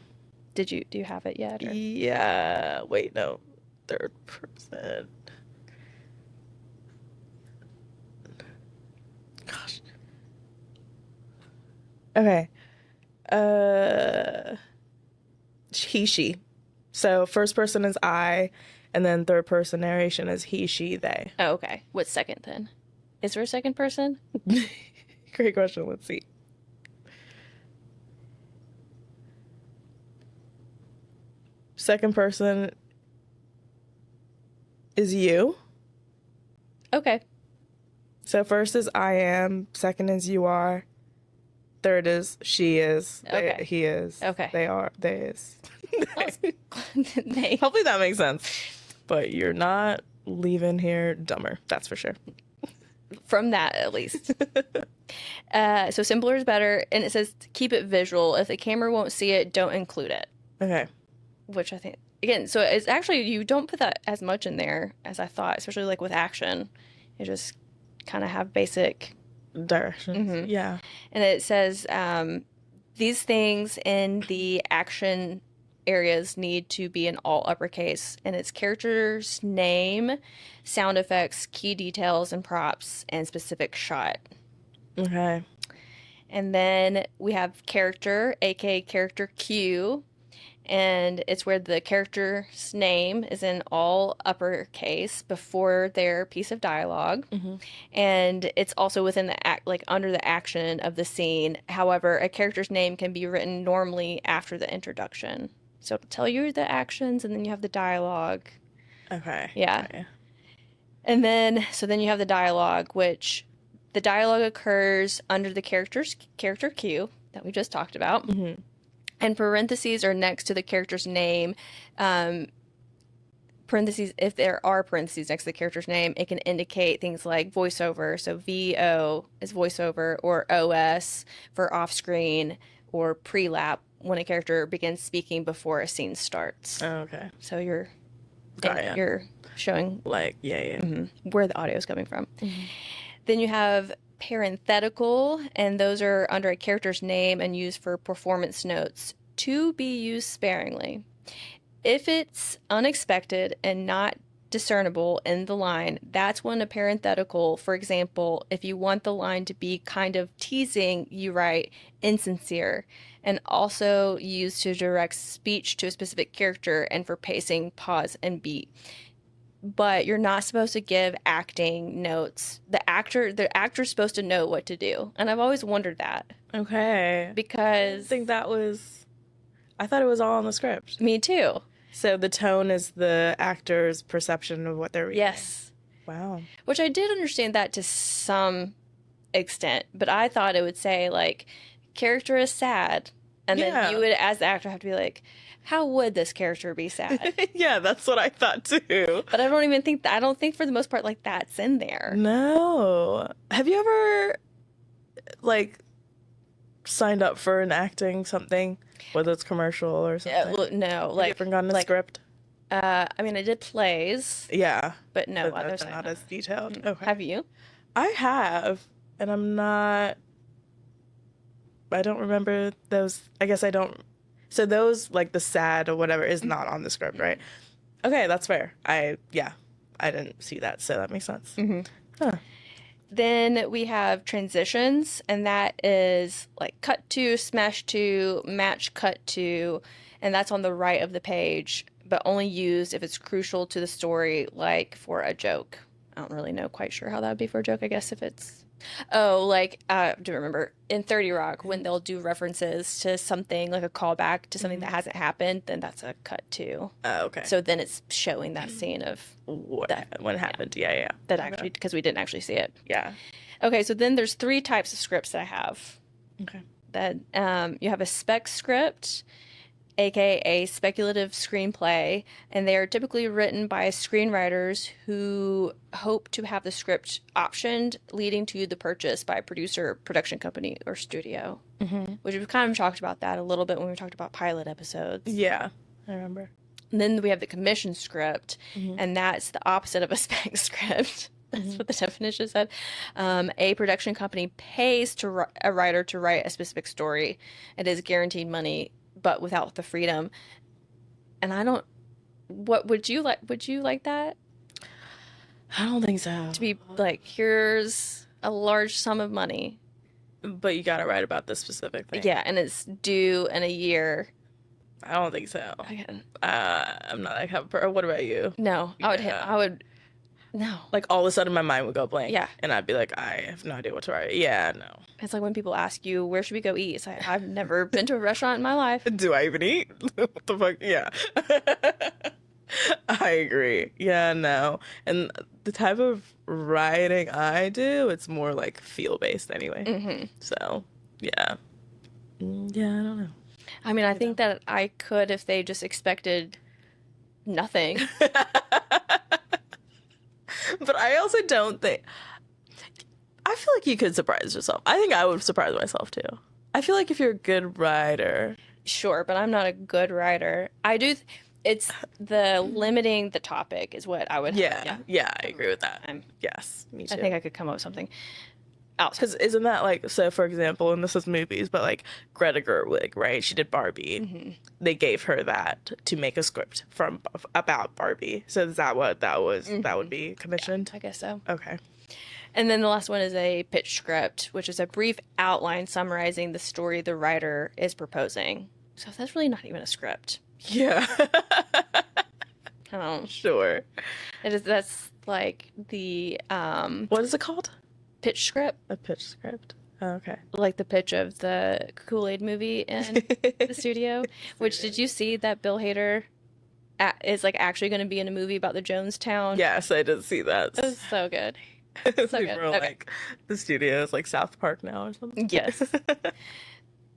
Do you have it yet? Or? Yeah. Wait, no. Third person. Gosh. Okay. He, she. So first person is I, and then third person narration is he, she, they. Oh, okay. What's second then? Is there a second person? Great question. Let's see. Second person is you. Okay. So first is I am, second is you are, third is she is, Okay. he is, Okay. they are, they is. They. Hopefully that makes sense. But you're not leaving here dumber, that's for sure. From that at least. So simpler is better, and it says to keep it visual. If the camera won't see it, don't include it. Okay. Which I think again, so it's actually you don't put that as much in there as I thought, especially like with action. You just kind of have basic. Directions. Yeah. And it says these things in the action areas need to be in all uppercase, and it's character's name, sound effects, key details and props, and specific shot. Okay. And then we have character, aka character Q, and it's where the character's name is in all uppercase before their piece of dialogue. And it's also within the act, like under the action of the scene. However, a character's name can be written normally after the introduction. So it'll tell you the actions, and then you have the dialogue. Okay. Yeah. Okay. And then, so then you have the dialogue, which the dialogue occurs under the character Q that we just talked about. And parentheses are next to the character's name. Parentheses, if there are parentheses next to the character's name, it can indicate things like voiceover. So VO is voiceover, or OS for off-screen, or pre-lap when a character begins speaking before a scene starts. Okay. So you're Got ya. you're showing Like, yeah. where the audio is coming from. Then you have parenthetical, and those are under a character's name and used for performance notes to be used sparingly. If it's unexpected and not discernible in the line, that's when a parenthetical, for example, if you want the line to be kind of teasing, you write insincere, and also used to direct speech to a specific character and for pacing, pause, and beat. But you're not supposed to give acting notes. The actor's supposed to know what to do. And I've always wondered that Okay. I because think that was. I thought it was all on the script. me too. So the tone is the actor's perception of what they're reading. Yes. Wow. Which I did understand that to some extent, but I thought it would say, like, character is sad. And Yeah. then you would, as the actor, have to be like, how would this character be sad? Yeah, that's what I thought too. But I don't even think I don't think for the most part, like, that's in there. No. Have you ever, like, signed up for an acting something, whether it's commercial or something? Well, no, Have you like, ever gotten a script? I mean, I did plays, Yeah. but no, But others that's I not have. as detailed. Okay. Have you? I have, and I don't remember those. I guess I don't. So those, like the sad or whatever, is not on the script, right? Okay, that's fair. I didn't see that, so that makes sense. Huh. Then we have transitions, and that is like cut to, smash to, match cut to, and that's on the right of the page, but only used if it's crucial to the story, like for a joke. I don't really know quite sure how that would be for a joke. I guess if it's like I do remember in 30 Rock when they'll do references to something like a callback to something that hasn't happened, then that's a cut to. Okay. So then it's showing that scene of what that- happened? Yeah. that Okay. actually, because we didn't actually see it. Yeah. Okay, so then there's 3 types of scripts that I have. Okay. That you have a spec script, aka speculative screenplay, and they are typically written by screenwriters who hope to have the script optioned, leading to the purchase by a producer, production company, or studio. Which we've kind of talked about that a little bit when we talked about pilot episodes. Yeah. I remember. And then we have the commission script, and that's the opposite of a spec script. That's what the definition said. A production company pays to a writer to write a specific story. It is guaranteed money, but without the freedom. And I don't. What would you like? Would you like that I don't think so. to be like? Here's a large sum of money. But you gotta write about this specific thing. Yeah, and it's due in a year. I don't think so. Again, I'm not that kind of person. What about you? no, I would. Yeah. I would. No. Like all of a sudden my mind would go blank. Yeah. And I'd be like, I have no idea what to write. Yeah, no. It's like when people ask you, where should we go eat? It's like, I've never been to a restaurant in my life. Do I even eat? What the fuck? Yeah. I agree. Yeah, no. And the type of writing I do, it's more like feel based anyway. So, yeah. Yeah, I don't know. I mean, I think that I could if they just expected nothing. But I also don't think. I feel like you could surprise yourself. I think I would surprise myself too. I feel like if you're a good writer. Sure, but I'm not a good writer. I do. It's the limiting the topic is what I would. Yeah, I agree with that. Yes, me too. I think I could come up with something else. Because isn't that like, so for example, and this is movies, but like Greta Gerwig, right? She did Barbie. They gave her that to make a script about Barbie. So is that what that was? That would be commissioned? I guess so. Okay. And then the last one is a pitch script, which is a brief outline summarizing the story the writer is proposing. So that's really not even a script. Yeah. I don't. Sure. It is. That's like the What is it called? pitch script. A pitch script. Oh, okay. Like the pitch of the Kool-Aid movie in the studio. Which, did you see that Bill Hader is like actually going to be in a movie about the Jonestown? Yes, I did see that. It was so good. People good. are Okay. like, the studio is like South Park now or something. Yes.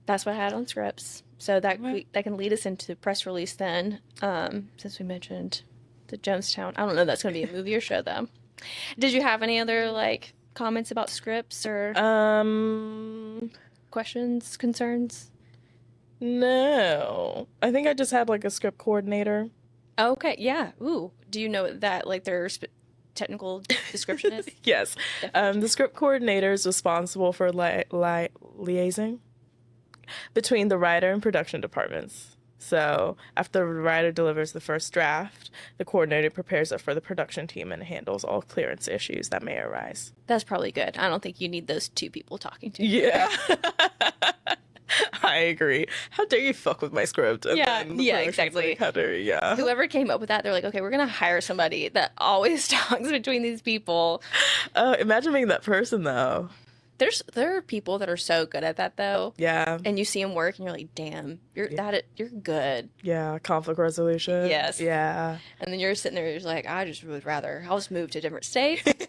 That's what I had on scripts. So that that can lead us into press release then, since we mentioned the Jonestown. I don't know if that's going to be a movie or show though. Did you have any other like comments about scripts or questions, concerns? No. I think I just had like a script coordinator. Oh, okay, yeah. Ooh, do you know what that like their technical description is? Yes. The script coordinator is responsible for liaising between the writer and production departments. So after the writer delivers the first draft, the coordinator prepares it for the production team and handles all clearance issues that may arise. That's probably good. I don't think you need those 2 people talking to you. Yeah. I agree. How dare you fuck with my script? And Yeah, then the yeah, production's exactly. like, how dare you? Yeah. Whoever came up with that, they're like, okay, we're gonna hire somebody that always talks between these people. Imagine being that person though. there are people that are so good at that though, Yeah. and you see them work, and you're like, damn, you're good. Yeah. Conflict resolution. Yes. Yeah. And then you're sitting there, you're just like, I just would rather I'll just move to a different state.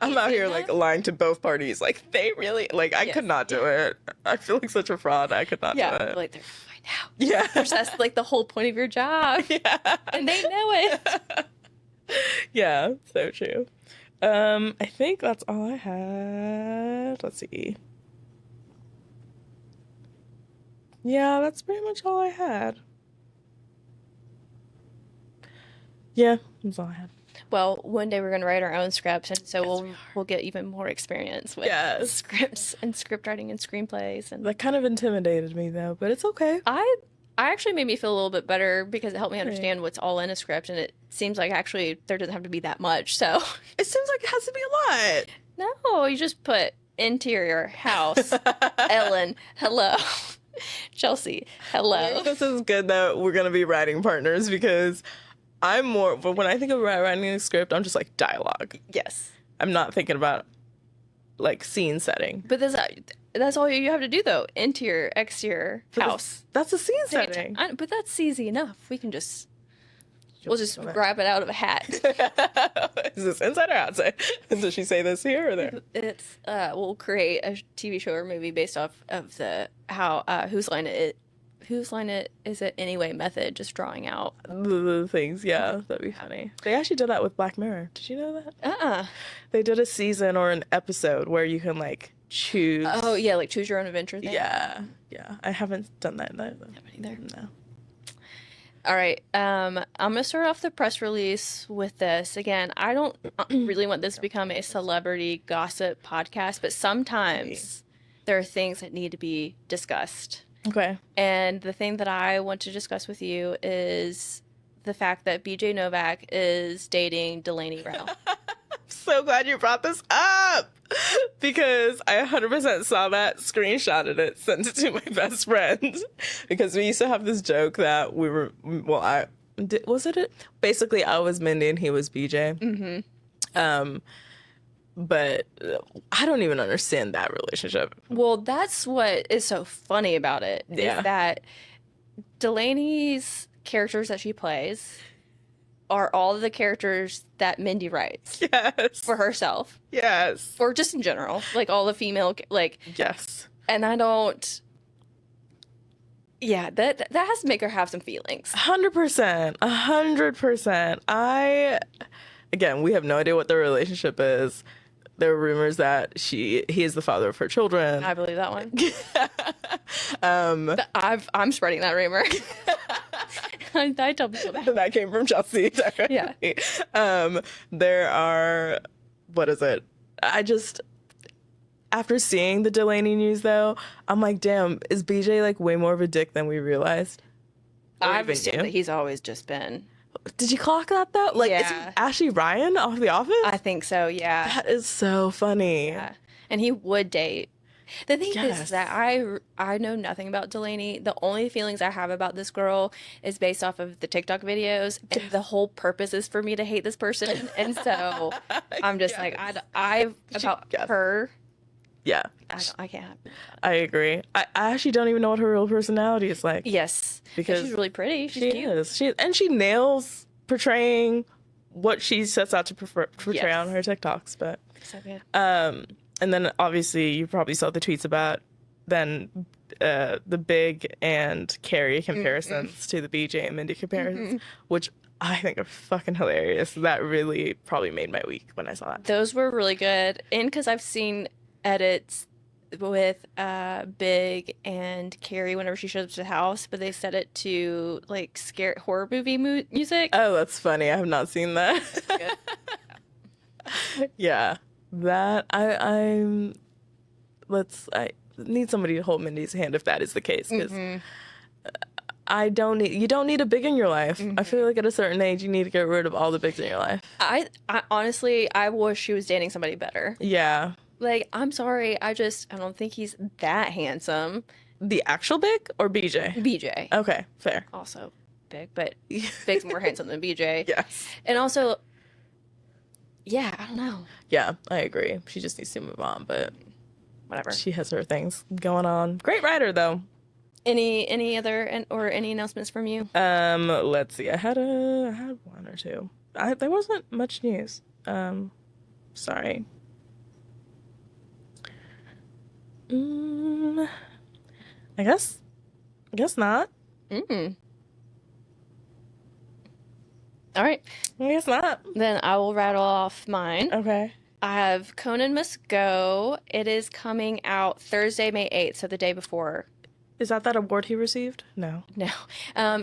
I'm out here enough. like lying to both parties. Like they really like I Yes. could not do it. I feel like such a fraud. I could not do Yeah, it. like they're fine now. Yeah. Which that's like the whole point of your job, Yeah. and they know it. Yeah, so true. I think that's all I had. Let's see. Yeah, that's pretty much all I had. Yeah, that's all I had. Well, one day we're gonna write our own scripts, and so we'll get even more experience with Yes. scripts and script writing and screenplays. And That kind of intimidated me though, but it's okay. I actually made me feel a little bit better because it helped me understand what's all in a script, and it seems like actually there doesn't have to be that much. So It seems like it has to be a lot. no, you just put interior house, Ellen, hello, Chelsea, hello. This is good that we're gonna be writing partners because I'm more. But when I think of writing a script, I'm just like dialogue. Yes, I'm not thinking about like scene setting. but that's all you have to do though. Interior, exterior, But house. That's a scene setting. But that's easy enough. We'll just Okay. grab it out of a hat. Is this inside or outside? Does she say this here or there? It's we'll create a TV show or movie based off of the whose line it is it anyway method, just drawing out. The things, yeah, that'd be funny. They actually did that with Black Mirror. Did you know that? They They did a season or an episode where you can like choose. Oh yeah, like choose your own adventure thing. Yeah, yeah. I haven't done that. Either. No. All right. I'm gonna start off the press release with this. Again, I don't really want this to become a celebrity gossip podcast, but sometimes there are things that need to be discussed. Okay. And the thing that I want to discuss with you is the fact that BJ Novak is dating Delaney Rao. So glad you brought this up because I 100% saw that, screenshotted it, sent it to my best friend because we used to have this joke that we were, basically I was Mindy and he was BJ. Mm-hmm. But I don't even understand that relationship. Well, that's what is so funny about it, Yeah. is that Delaney's characters that she plays are all the characters that Mindy writes Yes. for herself, Yes. or just in general, like all the female, like, Yes. and I don't. Yeah, that has to make her have some feelings. 100%. 100%. Again, we have no idea what their relationship is. There are rumors that he is the father of her children. I believe that one. I'm spreading that rumor. I tell people that. That came from Chelsea. Yeah. There are, what is it? After seeing the Delaney news though, I'm like, damn, is BJ like way more of a dick than we realized? Or I've even assumed you? that he's always just been. Did you clock that though? Like, is he Yeah. Ashley Ryan off The Office? I think so, yeah. That is so funny. Yeah. And he would date. The thing Yes. is that I know nothing about Delaney. The only feelings I have about this girl is based off of the TikTok videos, and the whole purpose is for me to hate this person. And so I'm just like, I about Yes. her, Yeah, I can't have. I agree. I actually don't even know what her real personality is like. Yes, Because she's really pretty. She's She cute. is. She nails portraying what she sets out to portray Yes. on her TikToks. But So good. and then obviously you probably saw the tweets about then the Big and Carrie comparisons to the BJ and Mindy comparisons, which I think are fucking hilarious. That really probably made my week when I saw that. Those were really good, and because I've seen edits with Big and Carrie whenever she shows up to the house, but they set it to like scare horror movie music. Oh, that's funny. I have not seen that. Yeah, that I need somebody to hold Mindy's hand if that is the case, because you don't need a Big in your life. I feel like at a certain age you need to get rid of all the Bigs in your life. I honestly, I wish she was dating somebody better. Yeah, Like, I'm sorry, I don't think he's that handsome. the actual Big or BJ? BJ Okay, fair. also big, but Big's more handsome than BJ. Yes. And also, yeah, I don't know. Yeah, I agree. She just needs to move on, but whatever. She has her things going on. Great writer, though. Any other or any announcements from you? Let's see. I had one or two. There wasn't much news. Sorry. I guess not. All right. I guess not. Then I will rattle off mine. Okay. I have Conan Must Go. It is coming out Thursday, May 8th, so the day before. Is that award he received? No. No.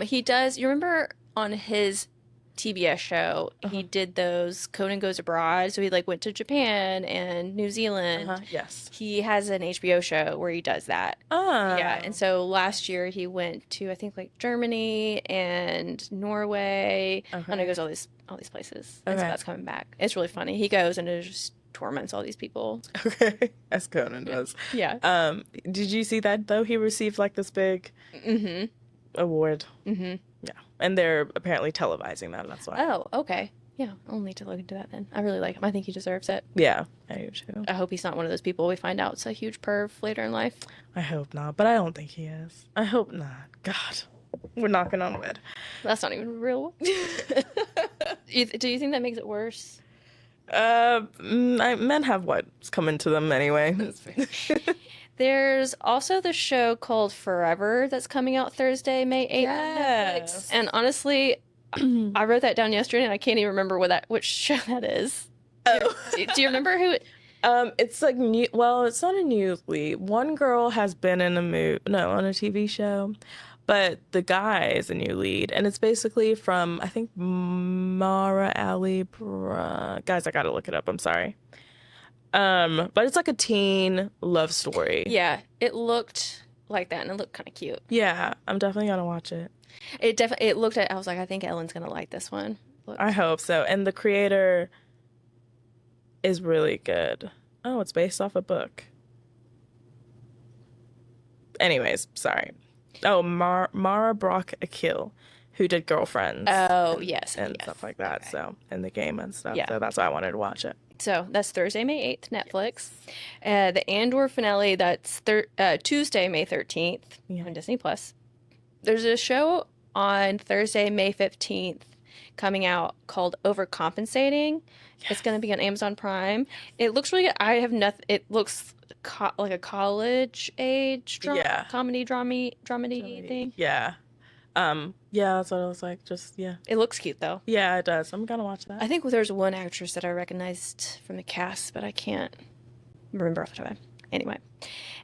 He does. You remember on his TBS show, he did those Conan Goes Abroad. So he like went to Japan and New Zealand. Yes. He has an HBO show where he does that. Oh. Yeah. And so last year he went to, I think, like Germany and Norway. Okay. And he goes all these places. And so Okay. that's coming back. It's really funny. He goes and it just torments all these people. Okay. As Conan does. Yeah. Did you see that though? He received like this big award. Mm-hmm. Yeah. And they're apparently televising that. That's why. Oh, okay. Yeah, I'll need to look into that then. I really like him. I think he deserves it. Yeah. I do too. I hope he's not one of those people we find out it's a huge perv later in life. I hope not, but I don't think he is. I hope not. God. We're knocking on wood. That's not even real. Do you think that makes it worse? Men have what's coming to them anyway. There's also the show called Forever that's coming out Thursday, May 8th on Yes. Netflix. And honestly, I wrote that down yesterday and I can't even remember which show that is. Oh. Do you remember who? It's like new. Well, it's not a new lead. One girl has been in on a TV show, but the guy is a new lead, and it's basically from I think Mara Ali. Guys, I gotta look it up. I'm sorry. But it's like a teen love story. Yeah, it looked like that and it looked kind of cute. Yeah, I'm definitely gonna watch it. It looked at. I was like, I think Ellen's gonna like this one. I hope so. And the creator is really good. Oh, it's based off a book. Anyways, sorry. Oh, Mara Brock Akil, who did Girlfriends. Oh, yes. And yes. stuff like that. Okay. So, and the game and stuff. Yeah. So that's why I wanted to watch it. So that's Thursday, May 8th, Netflix. The Andor finale, that's Tuesday, May 13th on Disney+. There's a show on Thursday, May 15th coming out called Overcompensating. Yes. It's going to be on Amazon Prime. It looks really good. I have nothing. It looks like a college age comedy dramedy thing. Yeah. Yeah, that's what I was like. Just, yeah. It looks cute, though. Yeah, it does. I'm going to watch that. I think there's one actress that I recognized from the cast, but I can't remember off the top of my head. Anyway.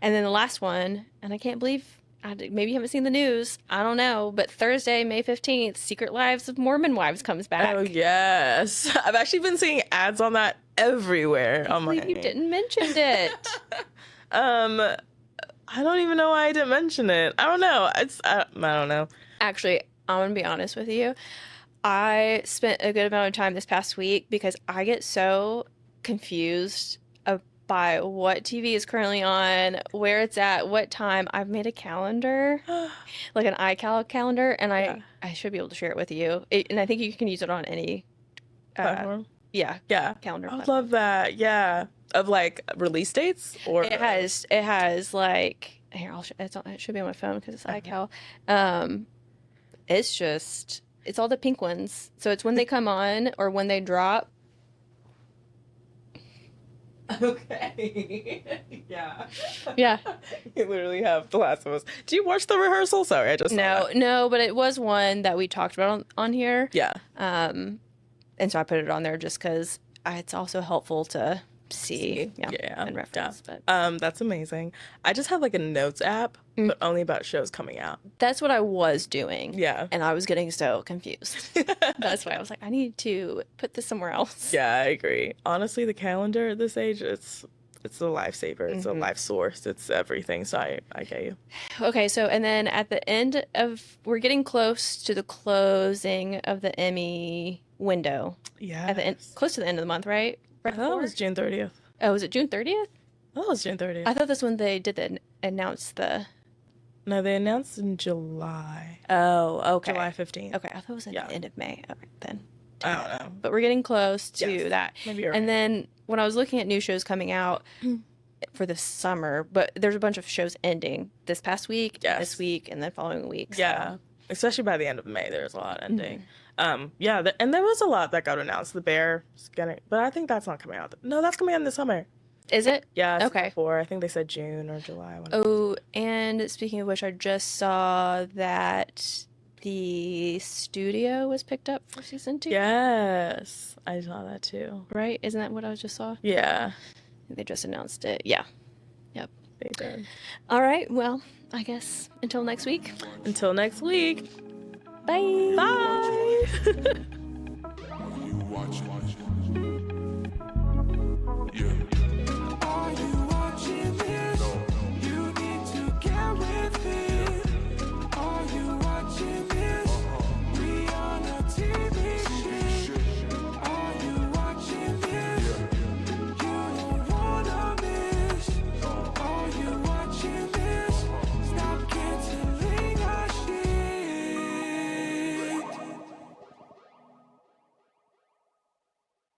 And then the last one, and I can't believe, maybe you haven't seen the news. I don't know. But Thursday, May 15th, Secret Lives of Mormon Wives comes back. Oh, yes. I've actually been seeing ads on that everywhere. I believe you didn't mention it. I don't even know why I didn't mention it. I don't know. I don't know. Actually, I'm going to be honest with you. I spent a good amount of time this past week because I get so confused by what TV is currently on, where it's at, what time. I've made a calendar, like an iCal calendar, and I should be able to share it with you. And I think you can use it on any platform. Yeah. Calendar. I platform. love that. Yeah. Of like release dates or it has like here. It should be on my phone because it's iCal. It's all the pink ones. So it's when they come on or when they drop. Okay. Yeah. Yeah. You literally have The Last of Us. Do you watch the rehearsal? Sorry, I just saw that. No, but it was one that we talked about on here. Yeah. And so I put it on there just because it's also helpful to see. And reference. Yeah. But that's amazing. I just have like a notes app, but only about shows coming out. that's what I was doing. Yeah. And I was getting so confused. That's why I was like, I need to put this somewhere else. Yeah, I agree. Honestly, the calendar at this age, it's a lifesaver. It's a life source. It's everything. So I get you. Okay, so and then at the end of we're getting close to the closing of the Emmy window. Yeah. At the end, close to the end of the month, right? I thought it was June 30th. Oh, was it June 30th? I thought it was June 30th. I thought this one they did announce the. No, they announced in July. Oh, okay. July 15th. Okay, I thought it was at the end of May. Okay, then. I don't know. But we're getting close to that. Maybe you're And right. then when I was looking at new shows coming out, for the summer, but there's a bunch of shows ending this past week, Yes. this week, and then following week. So. Yeah, especially by the end of May, there's a lot ending. Yeah, and there was a lot that got announced. The Bear is getting, but I think that's not coming out. No, that's coming out in the summer. Is it? Yeah. It's Okay. Before I think they said June or July. Oh, and speaking of which, I just saw that the studio was picked up for season 2. Yes, I saw that too. Right? Isn't that what I just saw? Yeah, They just announced it. Yeah. Yep. they did. All right. Well, I guess until next week. Until next week. Bye. Bye. You watch.